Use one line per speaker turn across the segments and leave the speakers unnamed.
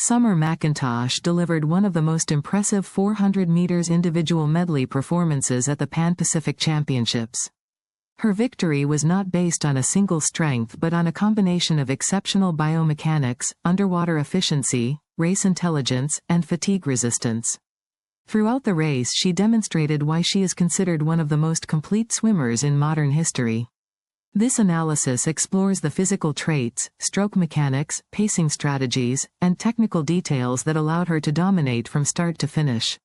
Summer McIntosh delivered one of the most impressive 400 meters individual medley performances at the Pan-Pacific Championships. Her victory was not based on a single strength but on a combination of exceptional biomechanics, underwater efficiency, race intelligence, and fatigue resistance. Throughout the race, she demonstrated why she is considered one of the most complete swimmers in modern history. This analysis explores the physical traits, stroke mechanics, pacing strategies, and technical details that allowed her to dominate from start to finish.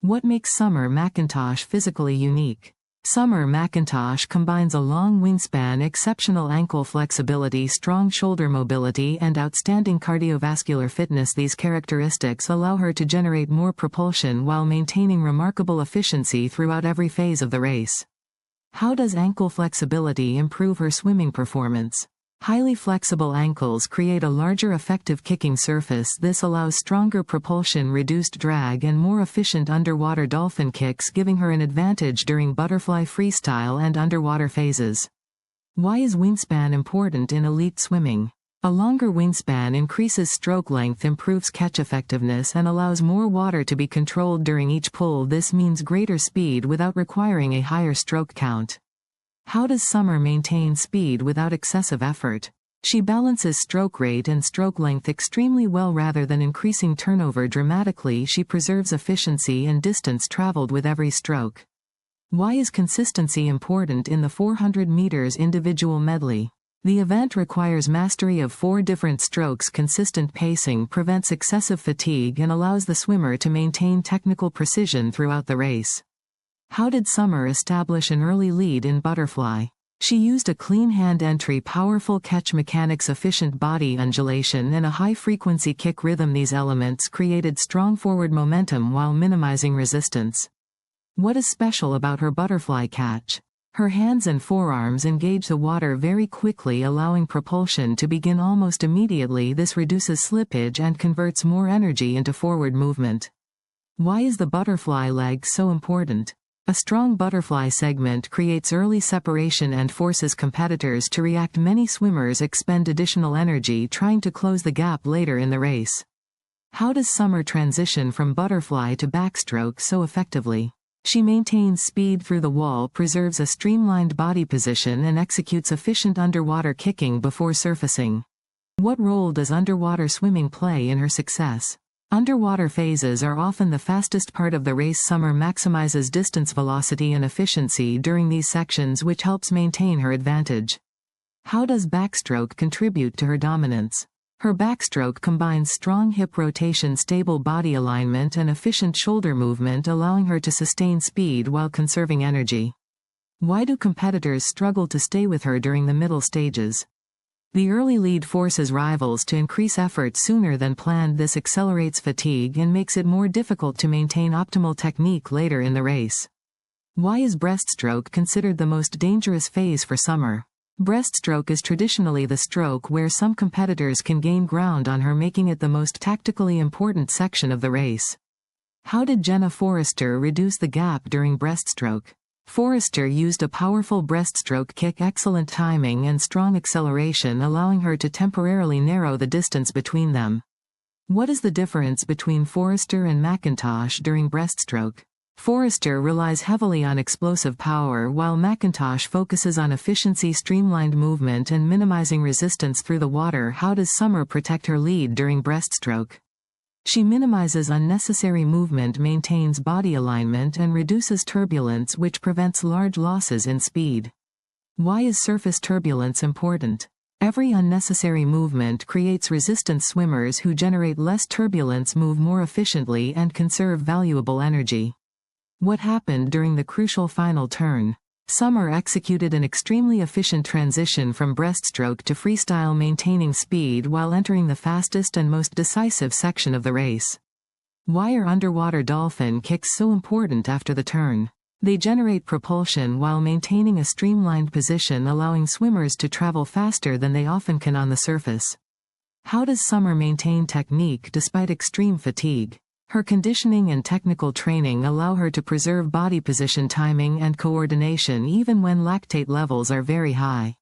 What makes Summer McIntosh physically unique? Summer McIntosh combines a long wingspan, exceptional ankle flexibility, strong shoulder mobility, and outstanding cardiovascular fitness. These characteristics allow her to generate more propulsion while maintaining remarkable efficiency throughout every phase of the race. How does ankle flexibility improve her swimming performance? Highly flexible ankles create a larger effective kicking surface. This allows stronger propulsion, reduced drag, and more efficient underwater dolphin kicks, giving her an advantage during butterfly, freestyle, and underwater phases. Why is wingspan important in elite swimming? A longer wingspan increases stroke length, improves catch effectiveness, and allows more water to be controlled during each pull. This means greater speed without requiring a higher stroke count. How does Summer maintain speed without excessive effort? She balances stroke rate and stroke length extremely well. Rather than increasing turnover dramatically, she preserves efficiency and distance traveled with every stroke. Why is consistency important in the 400 meters individual medley? The event requires mastery of 4 different strokes. Consistent pacing prevents excessive fatigue and allows the swimmer to maintain technical precision throughout the race. How did Summer establish an early lead in butterfly? She used a clean hand entry, powerful catch mechanics, efficient body undulation, and a high-frequency kick rhythm. These elements created strong forward momentum while minimizing resistance. What is special about her butterfly catch? Her hands and forearms engage the water very quickly, allowing propulsion to begin almost immediately. This reduces slippage and converts more energy into forward movement. Why is the butterfly leg so important? A strong butterfly segment creates early separation and forces competitors to react. Many swimmers expend additional energy trying to close the gap later in the race. How does Summer transition from butterfly to backstroke so effectively? She maintains speed through the wall, preserves a streamlined body position, and executes efficient underwater kicking before surfacing. What role does underwater swimming play in her success? Underwater phases are often the fastest part of the race. Summer maximizes distance, velocity, and efficiency during these sections, which helps maintain her advantage. How does backstroke contribute to her dominance? Her backstroke combines strong hip rotation, stable body alignment, and efficient shoulder movement, allowing her to sustain speed while conserving energy. Why do competitors struggle to stay with her during the middle stages? The early lead forces rivals to increase effort sooner than planned. This accelerates fatigue and makes it more difficult to maintain optimal technique later in the race. Why is breaststroke considered the most dangerous phase for Summer? Breaststroke is traditionally the stroke where some competitors can gain ground on her, making it the most tactically important section of the race. How did Jenna Forrester reduce the gap during breaststroke? Forrester used a powerful breaststroke kick, excellent timing, and strong acceleration, allowing her to temporarily narrow the distance between them. What is the difference between Forrester and McIntosh during breaststroke? Forrester relies heavily on explosive power, while McIntosh focuses on efficiency, streamlined movement, and minimizing resistance through the water. How does Summer protect her lead during breaststroke? She minimizes unnecessary movement, maintains body alignment, and reduces turbulence, which prevents large losses in speed. Why is surface turbulence important? Every unnecessary movement creates resistance. Swimmers who generate less turbulence move more efficiently and conserve valuable energy. What happened during the crucial final turn? Summer executed an extremely efficient transition from breaststroke to freestyle, maintaining speed while entering the fastest and most decisive section of the race. Why are underwater dolphin kicks so important after the turn? They generate propulsion while maintaining a streamlined position, allowing swimmers to travel faster than they often can on the surface. How does Summer maintain technique despite extreme fatigue? Her conditioning and technical training allow her to preserve body position, timing, and coordination even when lactate levels are very high.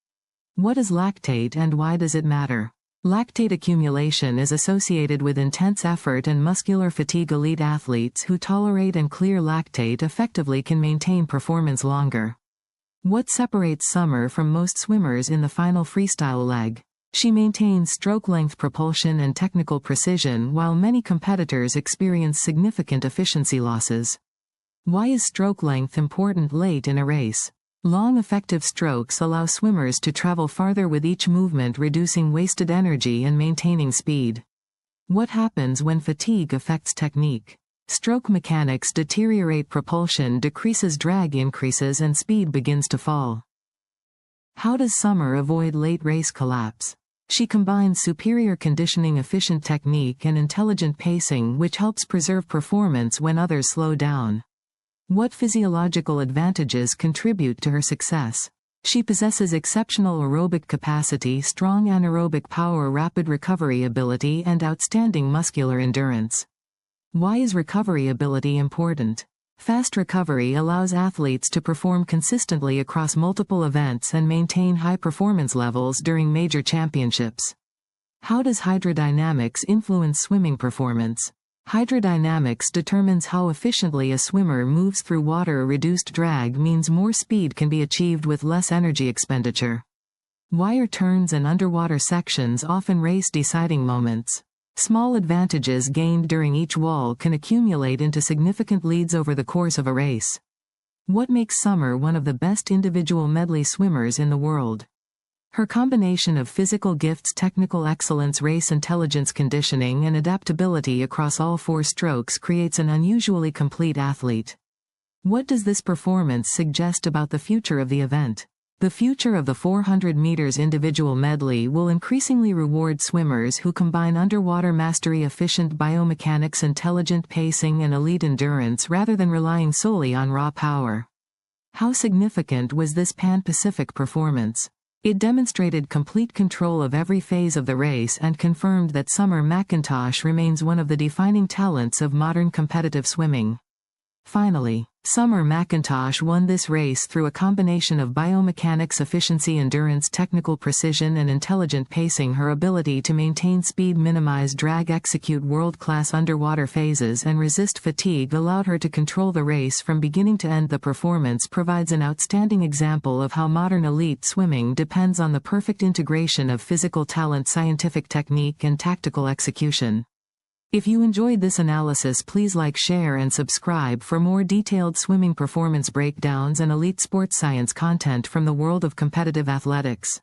What is lactate and why does it matter? Lactate accumulation is associated with intense effort and muscular fatigue. Elite athletes who tolerate and clear lactate effectively can maintain performance longer. What separates Summer from most swimmers in the final freestyle leg? She maintains stroke length propulsion and technical precision while many competitors experience significant efficiency losses. Why is stroke length important late in a race? Long effective strokes allow swimmers to travel farther with each movement, reducing wasted energy and maintaining speed. What happens when fatigue affects technique? Stroke mechanics deteriorate, propulsion decreases, drag increases, and speed begins to fall. How does Summer avoid late race collapse? She combines superior conditioning, efficient technique, and intelligent pacing, which helps preserve performance when others slow down. What physiological advantages contribute to her success? She possesses exceptional aerobic capacity, strong anaerobic power, rapid recovery ability, and outstanding muscular endurance. Why is recovery ability important? Fast recovery allows athletes to perform consistently across multiple events and maintain high performance levels during major championships. How does hydrodynamics influence swimming performance? Hydrodynamics determines how efficiently a swimmer moves through water. Reduced drag means more speed can be achieved with less energy expenditure. Why are turns and underwater sections often race deciding moments? Small advantages gained during each wall can accumulate into significant leads over the course of a race. What makes Summer one of the best individual medley swimmers in the world? Her combination of physical gifts, technical excellence, race intelligence, conditioning, and adaptability across all four strokes creates an unusually complete athlete. What does this performance suggest about the future of the event? The future of the 400 meters individual medley will increasingly reward swimmers who combine underwater mastery, efficient biomechanics, intelligent pacing, and elite endurance rather than relying solely on raw power. How significant was this Pan-Pacific performance? It demonstrated complete control of every phase of the race and confirmed that Summer McIntosh remains one of the defining talents of modern competitive swimming. Finally, Summer McIntosh won this race through a combination of biomechanics, efficiency, endurance, technical precision, and intelligent pacing. Her ability to maintain speed, minimize drag, execute world-class underwater phases, and resist fatigue allowed her to control the race from beginning to end. The performance provides an outstanding example of how modern elite swimming depends on the perfect integration of physical talent, scientific technique, and tactical execution. If you enjoyed this analysis, please like, share, and subscribe for more detailed swimming performance breakdowns and elite sports science content from the world of competitive athletics.